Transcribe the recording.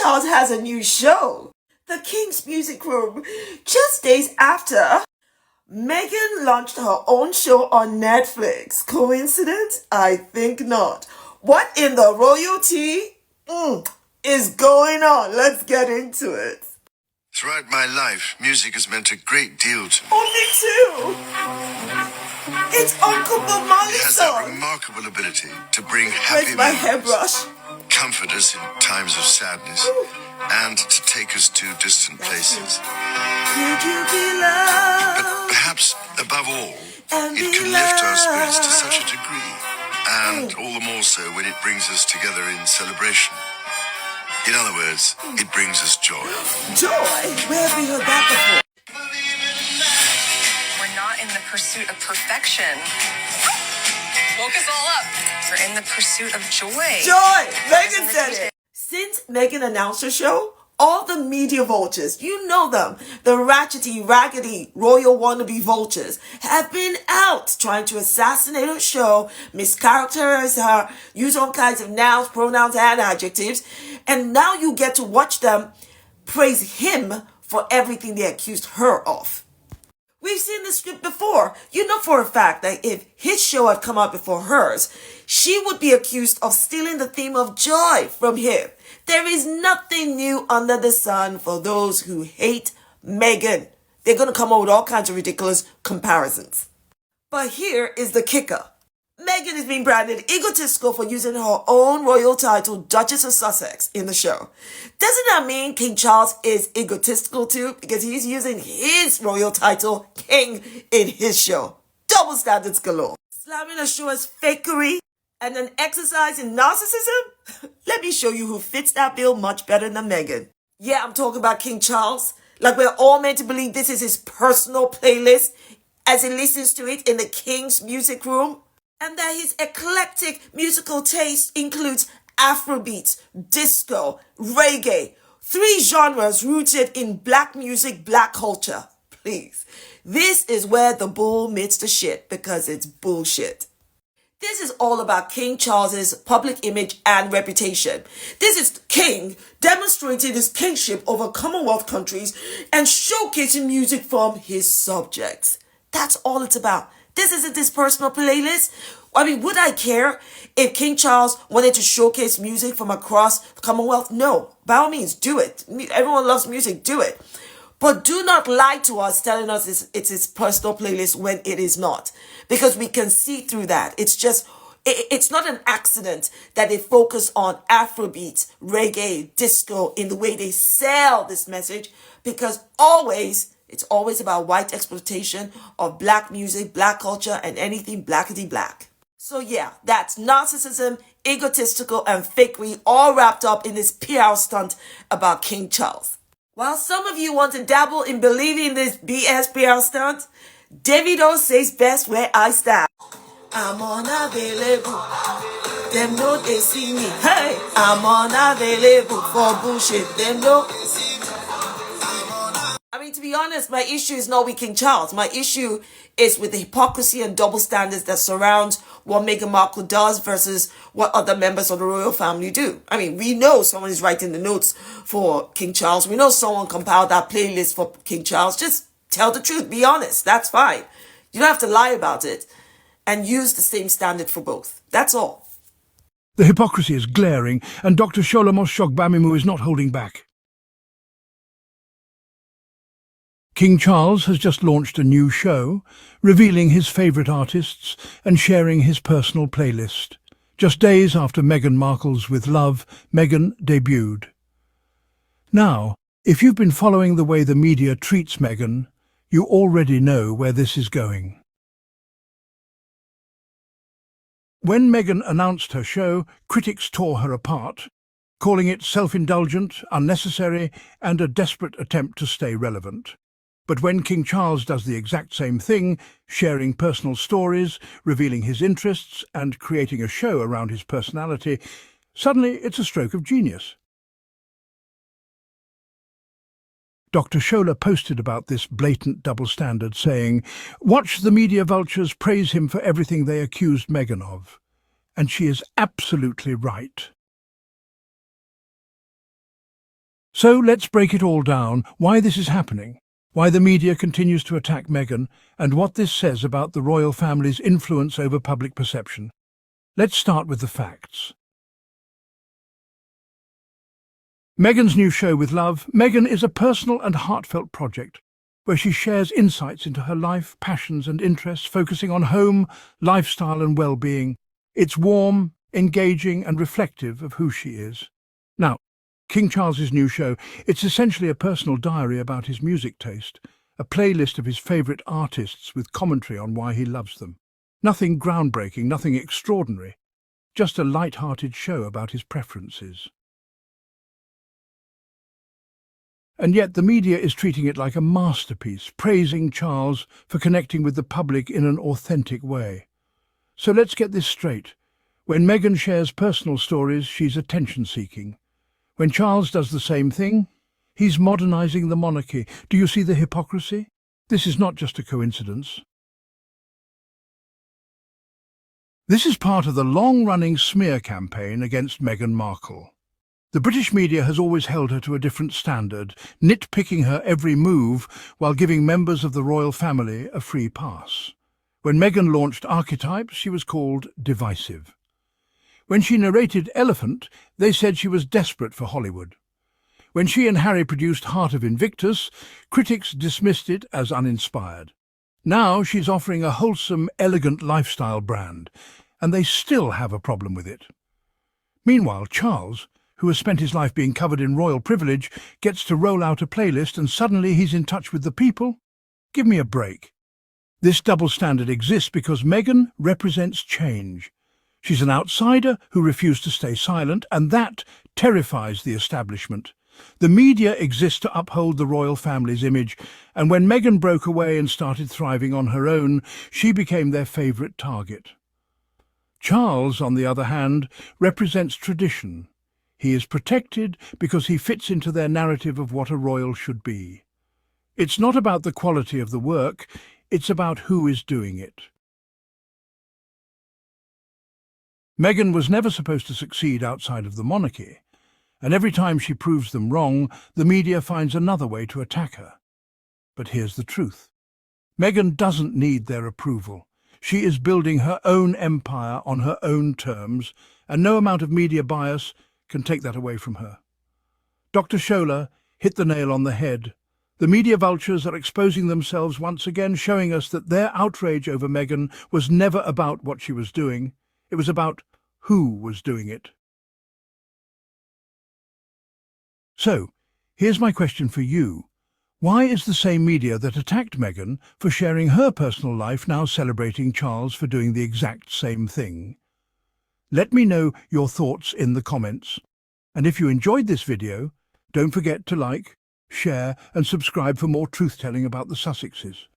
Charles has a new show, The King's Music Room, just days after Meghan launched her own show on Netflix. Coincidence? I think not. What in the royalty is going on? Let's get into it. Throughout my life, music has meant a great deal to me. Oh, me too. It's Uncle Bob Marley's It has that song. remarkable ability to bring Where's happy my memories, hairbrush? comfort us in times of sadness, and to take us to distant places. Could you be loved? But perhaps, above all, And it be can lift our spirits to loved. such a degree, and all the more so when it brings us together in celebration. In other words, it brings us joy. Joy? Where have we heard that before? We're not in the pursuit of perfection. Woke us all up. We're in the pursuit of joy. Joy! Meghan said it. Since Meghan announced her show, all the media vultures, you know them, the ratchety, raggedy, royal wannabe vultures, have been out trying to assassinate her show, mischaracterize her, use all kinds of nouns, pronouns, and adjectives. And now you get to watch them praise him for everything they accused her of. We've seen this script before. You know for a fact that if his show had come out before hers, she would be accused of stealing the theme of joy from him. There is nothing new under the sun for those who hate Meghan. They're going to come up with all kinds of ridiculous comparisons. But here is the kicker. Meghan is being branded egotistical for using her own royal title, Duchess of Sussex, in the show. Doesn't that mean King Charles is egotistical too? Because he's using his royal title, King, in his show. Double standards galore. Slamming a show as fakery and an exercise in narcissism? Let me show you who fits that bill much better than Meghan. Yeah, I'm talking about King Charles. Like we're all meant to believe this is his personal playlist as he listens to it in the King's Music Room. And that his eclectic musical taste includes Afrobeats, disco, reggae, 3 genres rooted in black music, black culture. Please, this is where the bull meets the shit because it's bullshit. This is all about King Charles's public image and reputation. This is King demonstrating his kingship over Commonwealth countries and showcasing music from his subjects. That's all it's about. This isn't his personal playlist. I mean, would I care if King Charles wanted to showcase music from across the Commonwealth? No, by all means, do it. Everyone loves music, do it. But do not lie to us telling us it's his personal playlist when it is not. Because we can see through that. It's not an accident that they focus on Afrobeats, reggae, disco in the way they sell this message. Because it's always about white exploitation of black music, black culture, and anything blackety black. So yeah, that's narcissism, egotistical, and fakery all wrapped up in this PR stunt about King Charles. While some of you want to dabble in believing this BS PR stunt, Davido says best where I stand. I'm unavailable. Them know they see me. Hey, I'm unavailable for bullshit. Them know they see me. I mean, to be honest, my issue is not with King Charles. My issue is with the hypocrisy and double standards that surround what Meghan Markle does versus what other members of the royal family do. I mean, we know someone is writing the notes for King Charles. We know someone compiled that playlist for King Charles. Just tell the truth. Be honest. That's fine. You don't have to lie about it and use the same standard for both. That's all. The hypocrisy is glaring, and Dr. Shola Moshok-Bamimu is not holding back. King Charles has just launched a new show, revealing his favourite artists and sharing his personal playlist. Just days after Meghan Markle's With Love, Meghan debuted. Now, if you've been following the way the media treats Meghan, you already know where this is going. When Meghan announced her show, critics tore her apart, calling it self-indulgent, unnecessary, and a desperate attempt to stay relevant. But when King Charles does the exact same thing, sharing personal stories, revealing his interests, and creating a show around his personality, suddenly it's a stroke of genius. Dr. Shola posted about this blatant double standard, saying, "Watch the media vultures praise him for everything they accused Meghan of." And she is absolutely right. So let's break it all down, why this is happening, why the media continues to attack Meghan, and what this says about the royal family's influence over public perception. Let's start with the facts. Meghan's new show with Love. Meghan is a personal and heartfelt project where she shares insights into her life, passions and interests, focusing on home, lifestyle and well-being. It's warm, engaging and reflective of who she is. Now, King Charles's new show, it's essentially a personal diary about his music taste, a playlist of his favourite artists with commentary on why he loves them. Nothing groundbreaking, nothing extraordinary, just a light-hearted show about his preferences. And yet the media is treating it like a masterpiece, praising Charles for connecting with the public in an authentic way. So let's get this straight. When Meghan shares personal stories, she's attention-seeking. When Charles does the same thing, he's modernising the monarchy. Do you see the hypocrisy? This is not just a coincidence. This is part of the long-running smear campaign against Meghan Markle. The British media has always held her to a different standard, nitpicking her every move while giving members of the royal family a free pass. When Meghan launched Archetypes, she was called divisive. When she narrated Elephant, they said she was desperate for Hollywood. When she and Harry produced Heart of Invictus, critics dismissed it as uninspired. Now she's offering a wholesome, elegant lifestyle brand, and they still have a problem with it. Meanwhile, Charles, who has spent his life being covered in royal privilege, gets to roll out a playlist and suddenly he's in touch with the people? Give me a break. This double standard exists because Meghan represents change. She's an outsider who refused to stay silent, and that terrifies the establishment. The media exists to uphold the royal family's image, and when Meghan broke away and started thriving on her own, she became their favourite target. Charles, on the other hand, represents tradition. He is protected because he fits into their narrative of what a royal should be. It's not about the quality of the work, it's about who is doing it. Meghan was never supposed to succeed outside of the monarchy, and every time she proves them wrong, the media finds another way to attack her. But here's the truth. Meghan doesn't need their approval. She is building her own empire on her own terms, and no amount of media bias can take that away from her. Dr. Shola hit the nail on the head. The media vultures are exposing themselves once again, showing us that their outrage over Meghan was never about what she was doing. It was about who was doing it. So, here's my question for you. Why is the same media that attacked Meghan for sharing her personal life now celebrating Charles for doing the exact same thing? Let me know your thoughts in the comments. And if you enjoyed this video, don't forget to like, share and subscribe for more truth-telling about the Sussexes.